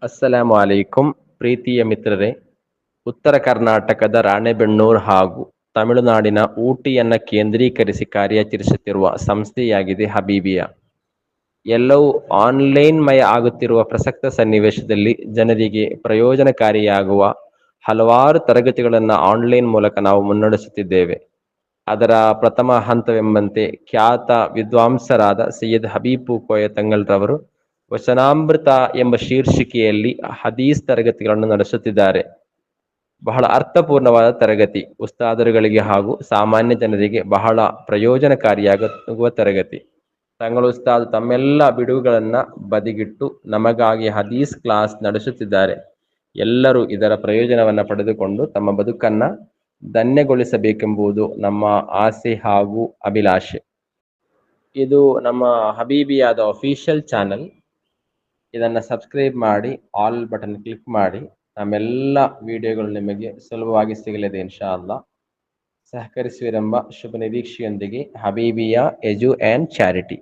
ಅಸ್ಸಲಾಮು ಅಲೈಕುಂ. ಪ್ರೀತಿಯ ಮಿತ್ರರೇ, ಉತ್ತರ ಕರ್ನಾಟಕದ ರಾಣೆಬೆನ್ನೂರು ಹಾಗೂ ತಮಿಳುನಾಡಿನ ಊಟಿಯನ್ನ ಕೇಂದ್ರೀಕರಿಸಿ ಕಾರ್ಯಾಚರಿಸುತ್ತಿರುವ ಸಂಸ್ಥೆಯಾಗಿದೆ ಹಬೀಬಿಯಾ. ಎಲ್ಲವೂ ಆನ್ಲೈನ್ ಮಯ ಆಗುತ್ತಿರುವ ಪ್ರಸಕ್ತ ಸನ್ನಿವೇಶದಲ್ಲಿ ಜನರಿಗೆ ಪ್ರಯೋಜನಕಾರಿಯಾಗುವ ಹಲವಾರು ತರಗತಿಗಳನ್ನು ಆನ್ಲೈನ್ ಮೂಲಕ ನಾವು ಮುನ್ನಡೆಸುತ್ತಿದ್ದೇವೆ. ಅದರ ಪ್ರಥಮ ಹಂತವೆಂಬಂತೆ ಖ್ಯಾತ ವಿದ್ವಾಂಸರಾದ ಸೈಯದ್ ಹಬೀಬ್ ಕೋಯ ತಂಗಲ್ರವರು ವಚನಾಮೃತ ಎಂಬ ಶೀರ್ಷಿಕೆಯಲ್ಲಿ ಹದೀಸ್ ತರಗತಿಗಳನ್ನು ನಡೆಸುತ್ತಿದ್ದಾರೆ. ಬಹಳ ಅರ್ಥಪೂರ್ಣವಾದ ತರಗತಿ, ಉಸ್ತಾದರುಗಳಿಗೆ ಹಾಗೂ ಸಾಮಾನ್ಯ ಜನರಿಗೆ ಬಹಳ ಪ್ರಯೋಜನಕಾರಿಯಾಗುವ ತರಗತಿ. ತಂಗಳು ಉಸ್ತಾದ್ ತಮ್ಮೆಲ್ಲ ಬಿಡುವುಗಳನ್ನು ಬದಿಗಿಟ್ಟು ನಮಗಾಗಿ ಹದೀಸ್ ಕ್ಲಾಸ್ ನಡೆಸುತ್ತಿದ್ದಾರೆ. ಎಲ್ಲರೂ ಇದರ ಪ್ರಯೋಜನವನ್ನು ಪಡೆದುಕೊಂಡು ತಮ್ಮ ಬದುಕನ್ನ ಧನ್ಯಗೊಳಿಸಬೇಕೆಂಬುದು ನಮ್ಮ ಆಸೆ ಹಾಗೂ ಅಭಿಲಾಷೆ. ಇದು ನಮ್ಮ ಹಬೀಬಿಯಾದ ಅಫಿಷಿಯಲ್ ಚಾನಲ್. ಇದನ್ನು ಸಬ್ಸ್ಕ್ರೈಬ್ ಮಾಡಿ, ಆಲ್ ಬಟನ್ ಕ್ಲಿಕ್ ಮಾಡಿ. ನಮ್ಮೆಲ್ಲ ವಿಡಿಯೋಗಳು ನಿಮಗೆ ಸುಲಭವಾಗಿ ಸಿಗಲಿದೆ ಇನ್ಶಾ ಅಲ್ಲಾ. ಸಹಕರಿಸುವಿರೆಂಬ ಶುಭ ನಿರೀಕ್ಷೆಯೊಂದಿಗೆ ಹಬೀಬಿಯಾ ಎಜು ಆ್ಯಂಡ್ ಚಾರಿಟಿ.